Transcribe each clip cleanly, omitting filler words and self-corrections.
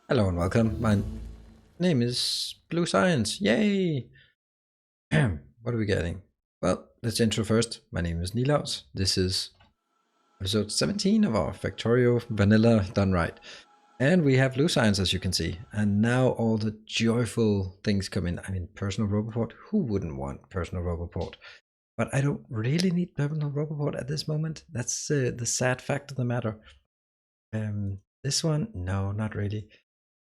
Hello and welcome. My name is Blue Science. Yay! What are we getting? Well, let's intro first. My name is Nilaus. This is episode 17 of our Factorio Vanilla done right. And we have Blue Science, as you can see. And now all the joyful things come in. I mean, personal Roboport. Who wouldn't want personal Roboport? But I don't really need personal Roboport at this moment. That's the sad fact of the matter. This one, no, not really.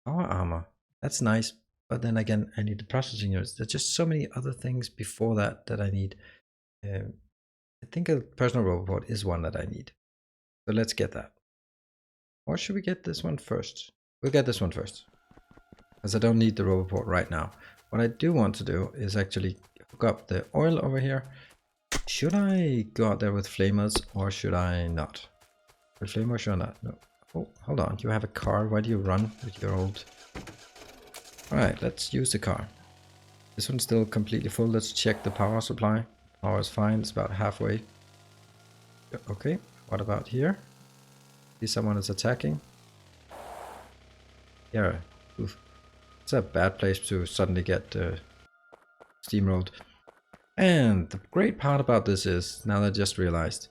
Power armor. That's nice. But then again, I need the processing units. There's just so many other things before that that I need. I think a personal roboport is one that I need. So let's get that. Or should we get this one first? We'll get this one first. Because I don't need the roboport right now. What I do want to do is actually hook up the oil over here. Should I go out there with flamers or should I not? With flamer, should I not? No. Oh, hold on. You have a car. Why do you run with your old... Alright, let's use the car. This one's still completely full. Let's check the power supply. Power is fine. It's about halfway. Okay, what about here? See, someone is attacking. Yeah, oof. It's a bad place to suddenly get steamrolled. And the great part about this is, now that I just realized,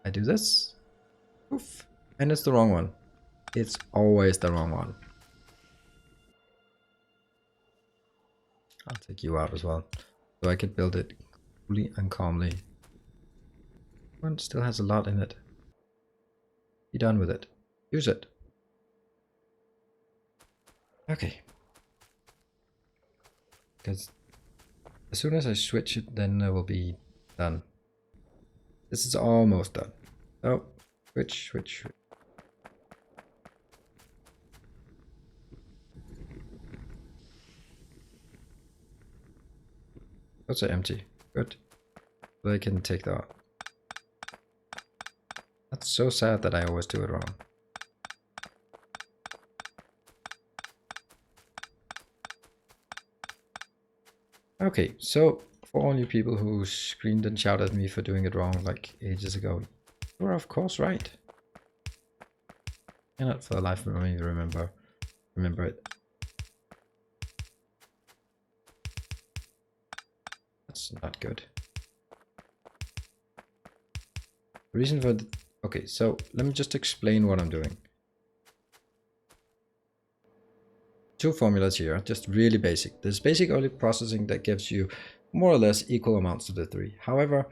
I do this, oof, and it's the wrong one. It's always the wrong one. I'll take you out as well, so I can build it coolly and calmly. One still has a lot in it. Be done with it. Use it. Okay. Because as soon as I switch it, then it will be done. This is almost done. Oh, switch. Those are empty. Good. So I can take that out. That's so sad that I always do it wrong. Okay, so for all you people who screamed and shouted at me for doing it wrong like ages ago, you were of course right. I cannot for the life of me remember it. That's not good. The reason for the... Okay, so let me just explain what I'm doing. Two formulas here, just really basic. There's basic oil processing that gives you more or less equal amounts to the three. However,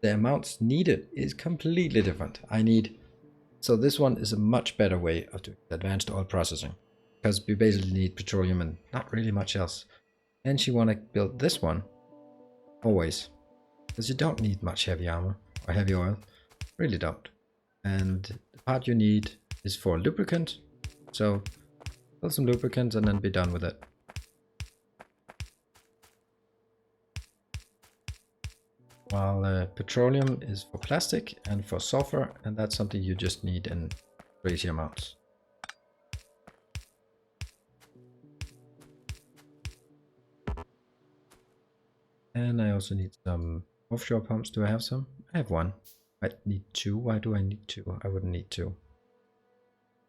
the amounts needed is completely different. So this one is a much better way of doing advanced oil processing, because we basically need petroleum and not really much else. And you want to build this one always, because you don't need much heavy armor or heavy oil, really don't. And the part you need is for lubricant, so build some lubricant and then be done with it. While petroleum is for plastic and for sulfur, and that's something you just need in crazy amounts. And I also need some offshore pumps. Do I have some? I have one. I need two. Why do I need two? I wouldn't need two.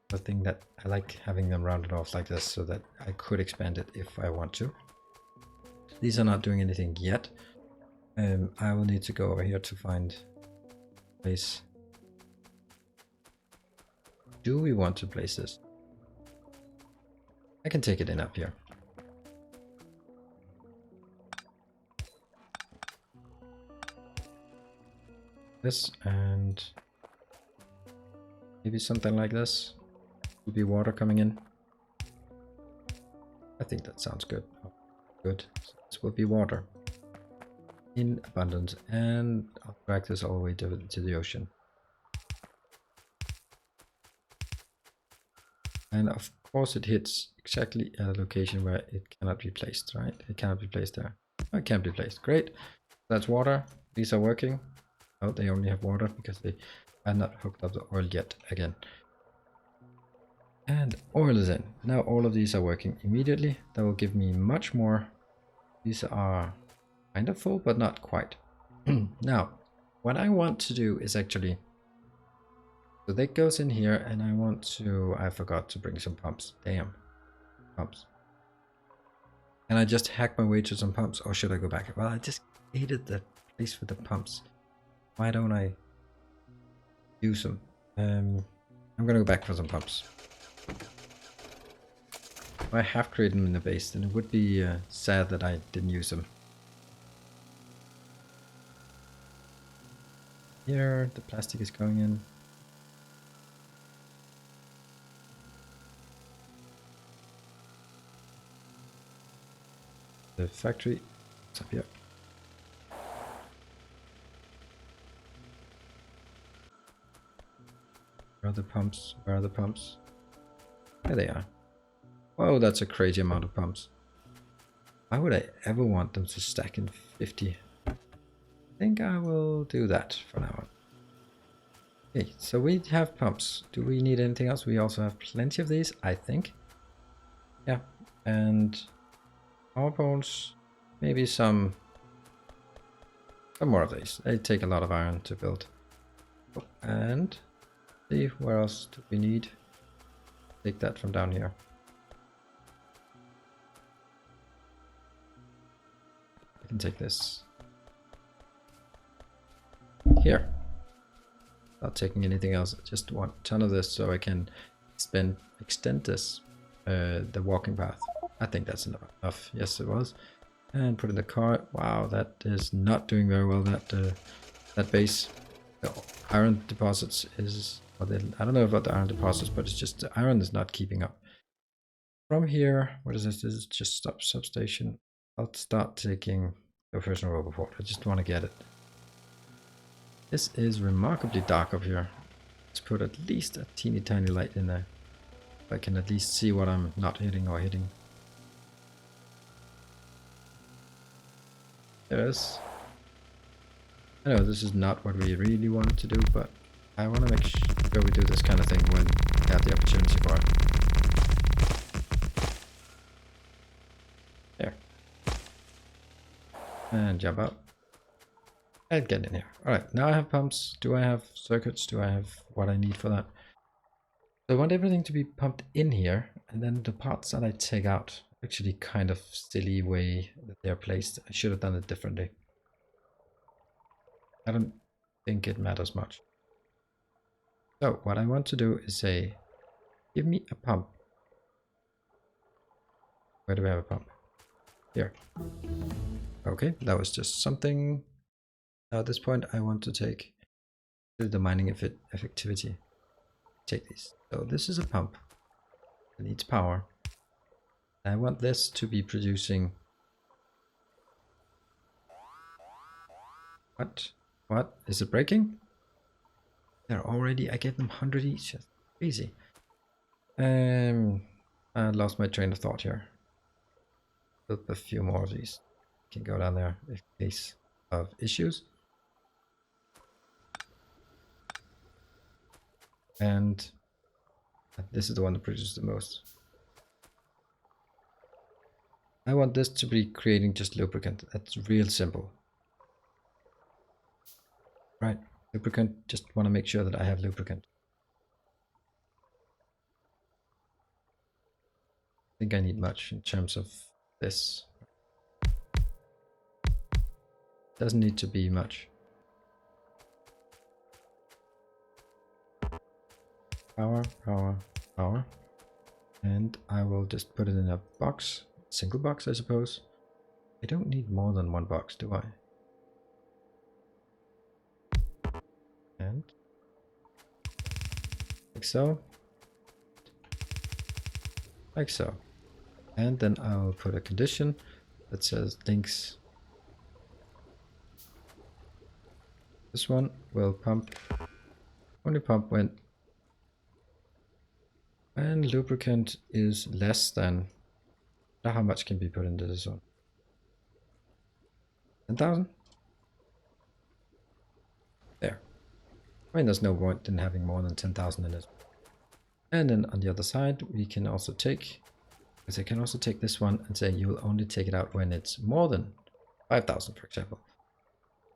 The thing that I like having them rounded off like this so that I could expand it if I want to. These are not doing anything yet. I will need to go over here to find a place. Do we want to place this? I can take it in up here. This and maybe something like this. Will be water coming in. I think that sounds good. Good. So this will be water in abundance, and I'll drag this all the way to the ocean. And of course it hits exactly at a location where it cannot be placed, right? It cannot be placed there. Oh, it can't be placed. Great. That's water. These are working. Oh, they only have water because they had not hooked up the oil yet again. And oil is in. Now all of these are working immediately. That will give me much more. These are kind of full, but not quite. Now, what I want to do is actually... So that goes in here, and I forgot to bring some pumps. Damn. pumps. Can I just hack my way to some pumps, or should I go back? Well, I just hated the place for the pumps. Why don't I use them? I'm gonna go back for some pumps. If I have created them in the base, then it would be sad that I didn't use them. Here, the plastic is going in. The factory, it's up here. Where are the pumps? Where are the pumps? There they are. Whoa, that's a crazy amount of pumps. Why would I ever want them to stack in 50? I think I will do that for now on. Okay, so we have pumps. Do we need anything else? We also have plenty of these, I think. Yeah, and power poles, maybe some more of these. They take a lot of iron to build. Oh, and see, where else do we need? Take that from down here. I can take this here. Not taking anything else. I just want a ton of this so I can extend this the walking path. I think that's enough. Yes, it was. And put in the cart. Wow, that is not doing very well. That base, the iron deposits is. I don't know about the iron deposits, but it's just the iron is not keeping up. From here, what is this? This is just substation. I'll start taking the first row before. I just want to get it. This is remarkably dark up here. Let's put at least a teeny tiny light in there. I can at least see what I'm not hitting or hitting. There it is. I know this is not what we really wanted to do, but I want to make sure we do this kind of thing when we have the opportunity for it. There. And jump out. And get in here. Alright, now I have pumps. Do I have circuits? Do I have what I need for that? So I want everything to be pumped in here, and then the parts that I take out, actually kind of silly way that they're placed. I should have done it differently. I don't think it matters much. So what I want to do is say, give me a pump. Where do we have a pump? Here. Okay, that was just something. Now at this point I want to take the mining effectivity. Take these. So this is a pump. It needs power. I want this to be producing. What? What? Is it breaking? They're already. I gave them 100 each. That's crazy. I lost my train of thought here. Build a few more of these. Can go down there in case of issues. And this is the one that produces the most. I want this to be creating just lubricant. That's real simple. Right, lubricant, just want to make sure that I have lubricant. I think I need much in terms of this. Doesn't need to be much. Power, power, power. And I will just put it in a box. Single box, I suppose. I don't need more than one box, do I? And like so. Like so. And then I'll put a condition that says links. This one will pump, only pump when lubricant is less than, how much can be put into this one? 10,000? There. I mean, there's no point in having more than 10,000 in it. And then on the other side, we can also take, because I can also take this one and say you will only take it out when it's more than 5,000, for example.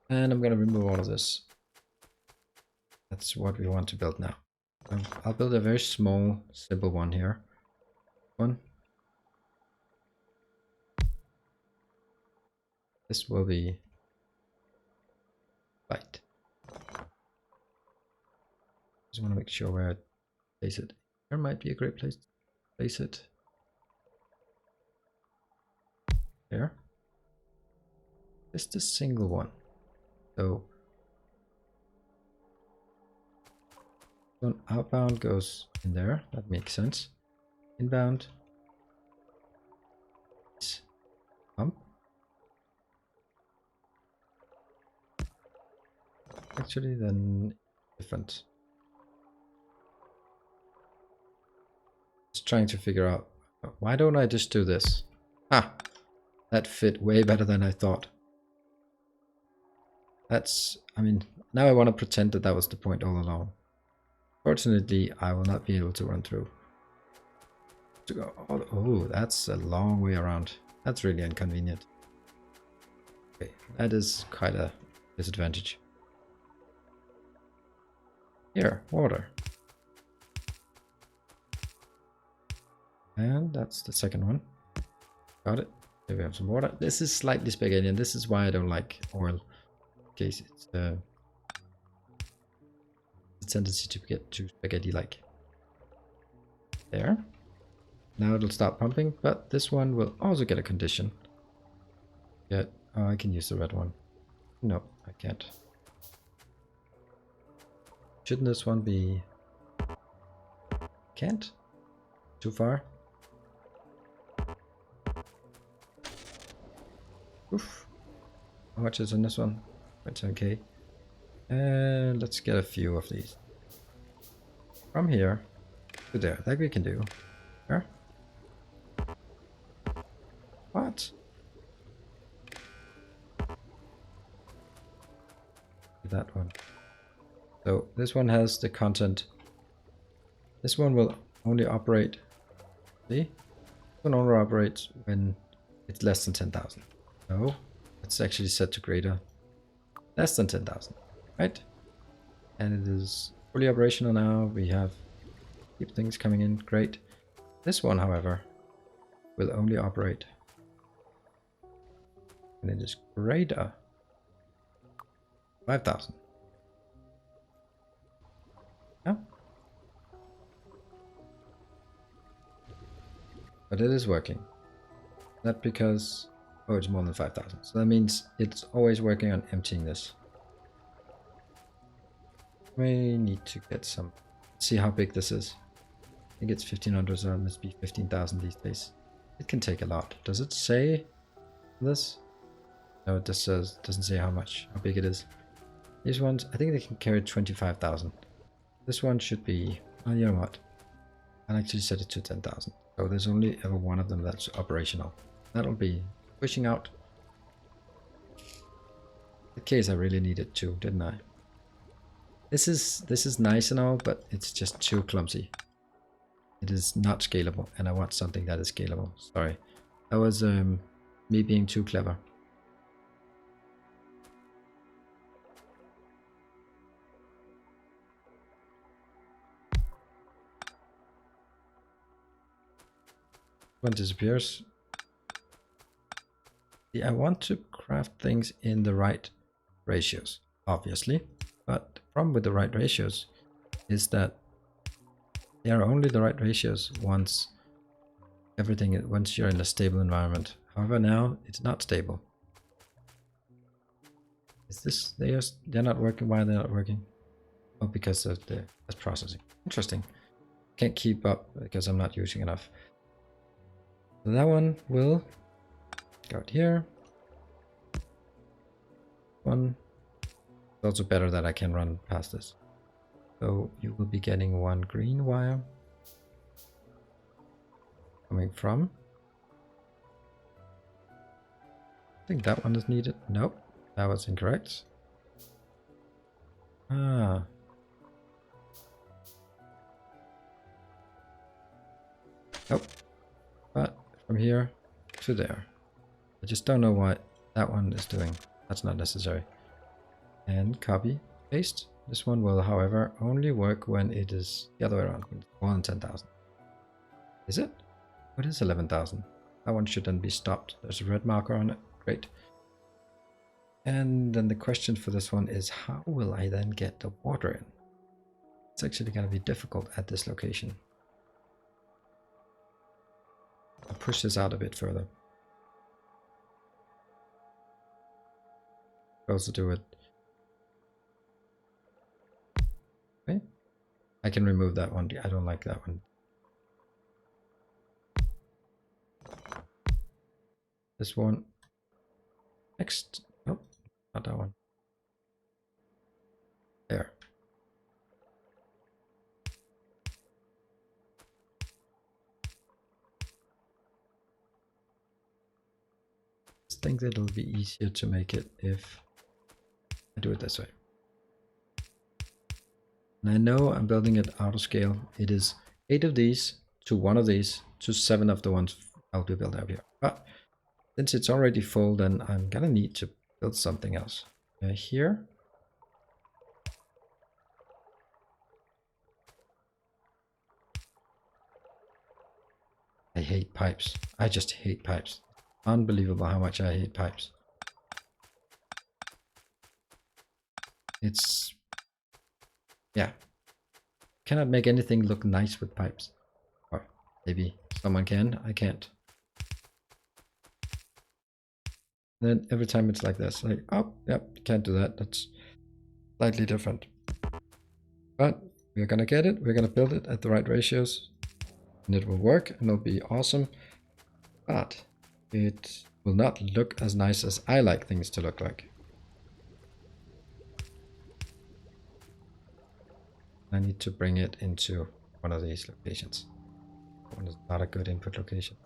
And I'm going to remove all of this. That's what we want to build now. I'll build a very small, simple one here. One. This will be light. Just want to make sure where I place it. There might be a great place to place it. There. Just a single one. So outbound goes in there. That makes sense. Inbound. Pump. Actually, then different. Just trying to figure out, why don't I just do this? Ah, that fit way better than I thought. That's, I mean, now I want to pretend that that was the point all along. Fortunately, I will not be able to run through. Oh, that's a long way around. That's really inconvenient. Okay, that is quite a disadvantage. Here, water. And that's the second one. Got it. Here we have some water. This is slightly spaghetti, and this is why I don't like oil. In case it's a tendency to get too spaghetti-like. There. Now it'll start pumping, but this one will also get a condition. Oh, I can use the red one. No, I can't. Shouldn't this one be... Can't? Too far? Oof. How much is in this one? It's okay. And let's get a few of these. From here to there. That we can do. There. What? That one. So this one has the content. This one will only operate. See? This one only operates when it's less than 10,000. No, it's actually set to greater. Less than 10,000, right? And it is fully operational now. We have keep things coming in. Great. This one, however, will only operate when it is greater 5,000. Yeah. But it is working. Not because... Oh, it's more than 5,000. So that means it's always working on emptying this. We need to get some... See how big this is. I think it's 1,500, so it must be 15,000 these days. It can take a lot. Does it say this? No, it just says, doesn't say how much, how big it is. These ones, I think they can carry 25,000. This one should be... Oh, you know what? I'll actually set it to 10,000. So there's only ever one of them that's operational. That'll be pushing out. In case I really needed to, didn't I? This is nice and all, but it's just too clumsy. It is not scalable, and I want something that is scalable. Sorry, that was me being too clever. One disappears. Yeah, I want to craft things in the right ratios, obviously, but the problem with the right ratios is that they are only the right ratios once you're in a stable environment. However, now it's not stable. Is this they're not working? Why are they not working? Oh, because of the processing. Interesting. Can't keep up because I'm not using enough. So that one will go out here. One. It's also better that I can run past this. So you will be getting one green wire coming from. I think that one is needed. Nope, that was incorrect. Ah. Nope. But from here to there. I just don't know what that one is doing. That's not necessary. And copy, paste. This one will, however, only work when it is the other way around, when it's more than 10,000. Is it? What is 11,000? That one should then be stopped. There's a red marker on it. Great. And then the question for this one is, how will I then get the water in? It's actually going to be difficult at this location. I'll push this out a bit further. I'll also do it. Okay. I can remove that one. I don't like that one. This one. Next. Nope, not that one. There. I think that it'll be easier to make it if I do it this way. And I know I'm building it out of scale. It is 8 of these to 1 of these to 7 of the ones I'll be built out here. But since it's already full, then I'm gonna need to build something else. Here. I hate pipes. I just hate pipes. Unbelievable how much I hate pipes. It's... yeah. Cannot make anything look nice with pipes. Or maybe someone can. I can't. Then every time it's like this, like, oh, yep, can't do that. That's slightly different. But we're gonna get it. We're gonna build it at the right ratios. And it will work and it'll be awesome. But it will not look as nice as I like things to look like. I need to bring it into one of these locations. That one is not a good input location.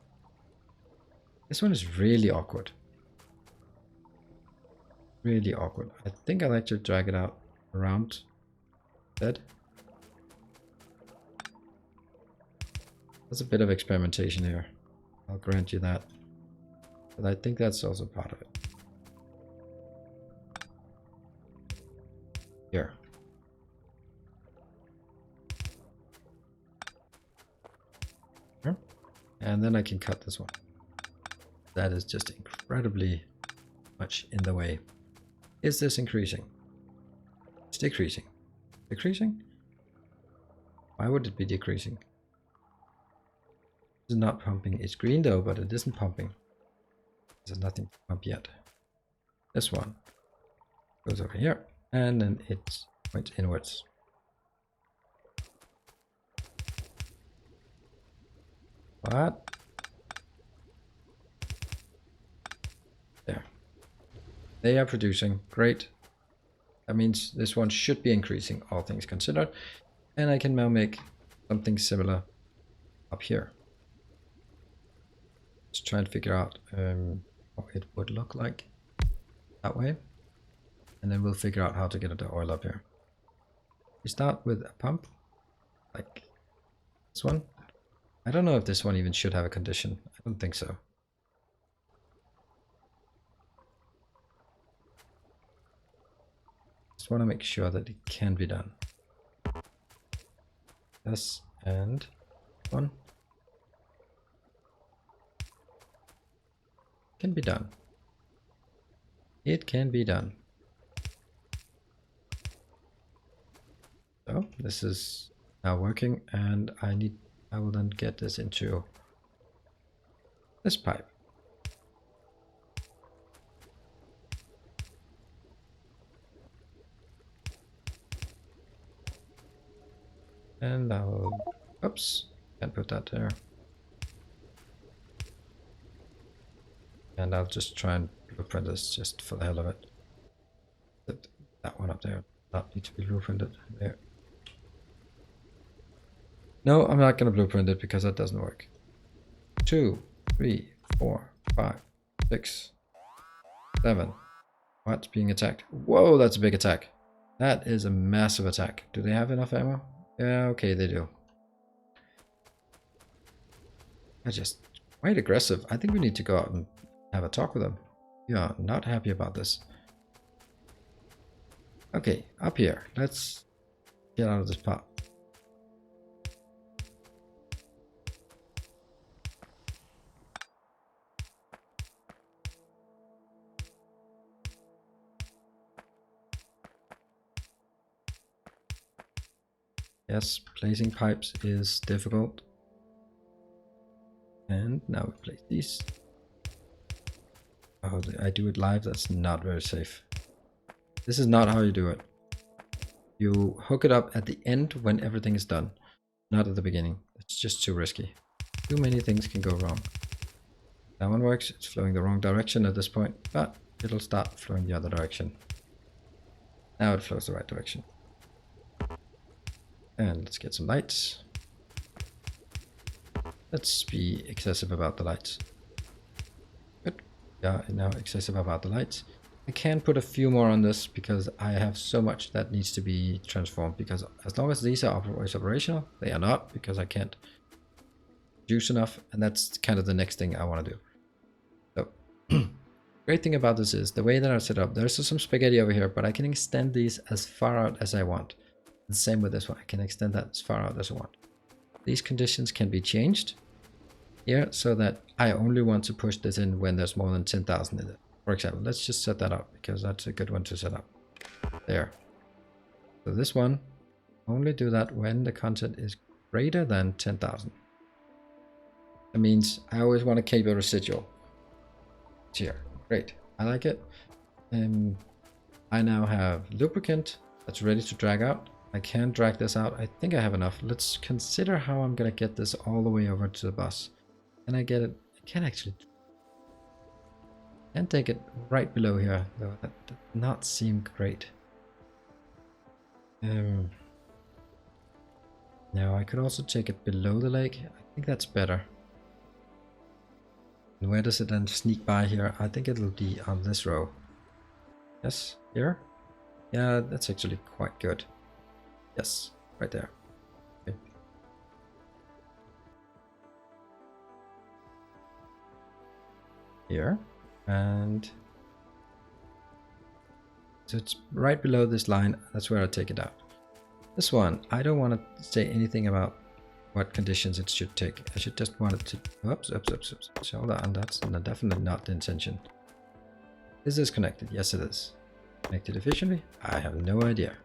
This one is really awkward. Really awkward. I think I like to drag it out around that. There's a bit of experimentation here. I'll grant you that. But I think that's also part of it. Here. Here. And then I can cut this one. That is just incredibly much in the way. Is this increasing? It's decreasing. Decreasing? Why would it be decreasing? It's not pumping. It's green though, but it isn't pumping. There's nothing to pump yet. This one goes over here, and then it points inwards. What? There. They are producing. Great. That means this one should be increasing, all things considered. And I can now make something similar up here. Let's try and figure out what it would look like that way. And then we'll figure out how to get the oil up here. We start with a pump, like this one. I don't know if this one even should have a condition. I don't think so. Just want to make sure that it can be done. This and one. Can be done. It can be done. So this is now working, and I will then get this into this pipe. And I will, oops, can't put that there. And I'll just try and blueprint this just for the hell of it. That one up there not need to be blueprinted there. No, I'm not going to blueprint it because that doesn't work. 2, 3, 4, 5, 6, 7. What's being attacked? Whoa, that's a big attack. That is a massive attack. Do they have enough ammo? Yeah, okay, they do. They're just quite aggressive. I think we need to go out and have a talk with them. Yeah, not happy about this. Okay, up here. Let's get out of this pot. Yes, placing pipes is difficult. And now we place these. Oh, I do it live. That's not very safe. This is not how you do it. You hook it up at the end when everything is done, not at the beginning. It's just too risky. Too many things can go wrong. That one works. It's flowing the wrong direction at this point, but it'll start flowing the other direction. Now it flows the right direction. And let's get some lights. Let's be excessive about the lights. Good. Yeah, now excessive about the lights. I can put a few more on this because I have so much that needs to be transformed, because as long as these are always operational, they are not, because I can't juice enough, and that's kind of the next thing I want to do. So great thing about this is the way that I set up, there's some spaghetti over here, but I can extend these as far out as I want. The same with this one, I can extend that as far out as I want. These conditions can be changed here so that I only want to push this in when there's more than 10,000 in it. For example, let's just set that up because that's a good one to set up. There. So this one, only do that when the content is greater than 10,000. That means I always want to keep a residual. It's here. Great. I like it. I now have lubricant that's ready to drag out. I can drag this out. I think I have enough. Let's consider how I'm going to get this all the way over to the bus. Can I get it? I can actually. And take it right below here, though that does not seem great. Now I could also take it below the lake. I think that's better. And where does it then sneak by here? I think it'll be on this row. Yes, here? Yeah, that's actually quite good. Yes, right there. Okay. Here. And so it's right below this line. That's where I take it out. This one, I don't want to say anything about what conditions it should take. I should just want it to, oops. Hold on, that's definitely not the intention. Is this connected? Yes, it is. Connected efficiently? I have no idea.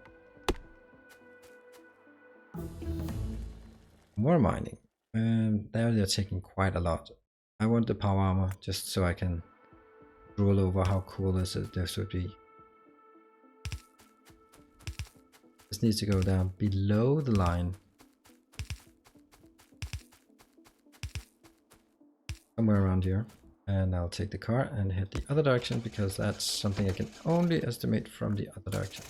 More mining. There they're taking quite a lot. I want the power armor just so I can drool over how cool this would be. This needs to go down below the line. Somewhere around here. And I'll take the car and head the other direction because that's something I can only estimate from the other direction.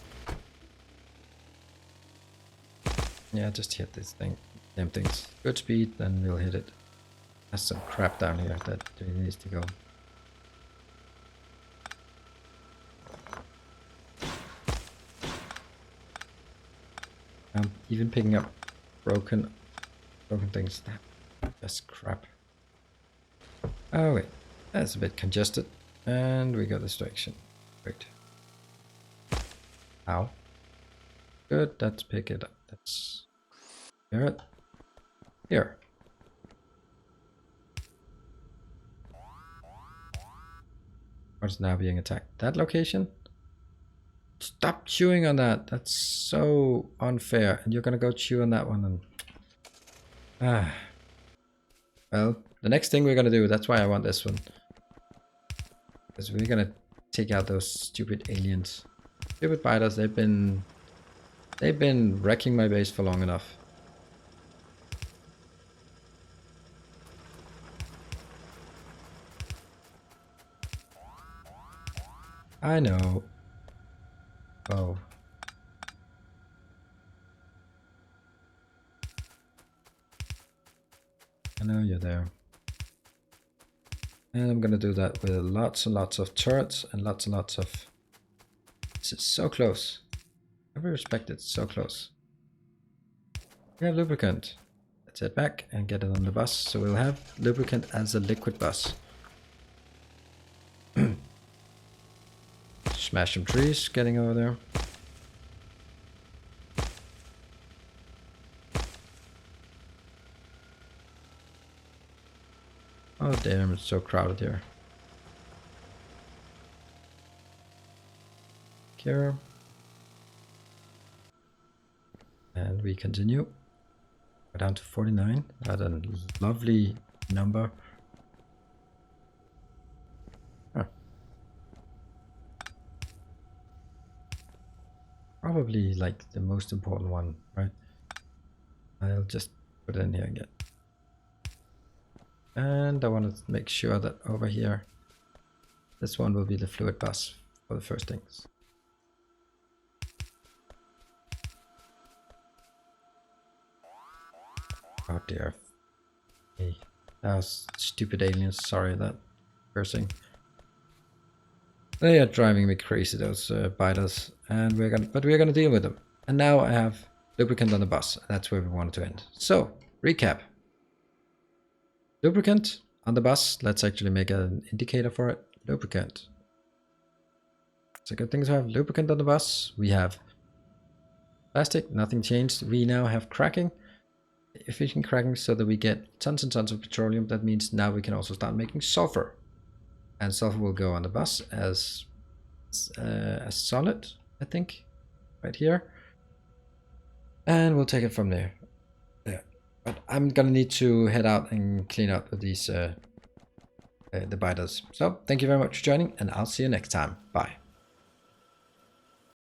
Yeah, just hit this thing. Damn things. Good speed, then we'll hit it. There's some crap down here that needs to go. I'm even picking up broken things. That's crap. Oh wait, that's a bit congested. And we go this direction. Great. Ow. Good, let's pick it up. That's here. Here. What's now being attacked? That location? Stop chewing on that. That's so unfair. And you're gonna go chew on that one and well, the next thing we're gonna do, that's why I want this one. Because we're gonna take out those stupid aliens. Stupid biters, they've been wrecking my base for long enough. I know. Oh. I know you're there. And I'm gonna do that with lots and lots of turrets and lots of... This is so close. Every respect, it's so close. We have lubricant. Let's head back and get it on the bus. So we'll have lubricant as a liquid bus. Smash some trees getting over there. Oh damn, it's so crowded here. Here. And we continue. We're down to 49. That's a lovely number. Huh. Probably like the most important one, right? I'll just put it in here again. And I want to make sure that over here, this one will be the fluid bus for the first things. Oh dear. Hey, that was stupid aliens. Sorry, that cursing. They are driving me crazy, those biters, and we're gonna deal with them. And now I have lubricant on the bus. That's where we wanted to end. So recap. Lubricant on the bus. Let's actually make an indicator for it. Lubricant. It's a good thing to have lubricant on the bus. We have plastic, nothing changed. We now have cracking, efficient cracking, so that we get tons and tons of petroleum. That means now we can also start making sulfur. And sulfur will go on the bus as solid, I think, right here. And we'll take it from there. Yeah. But I'm gonna need to head out and clean up with these the biters. So thank you very much for joining, and I'll see you next time. Bye.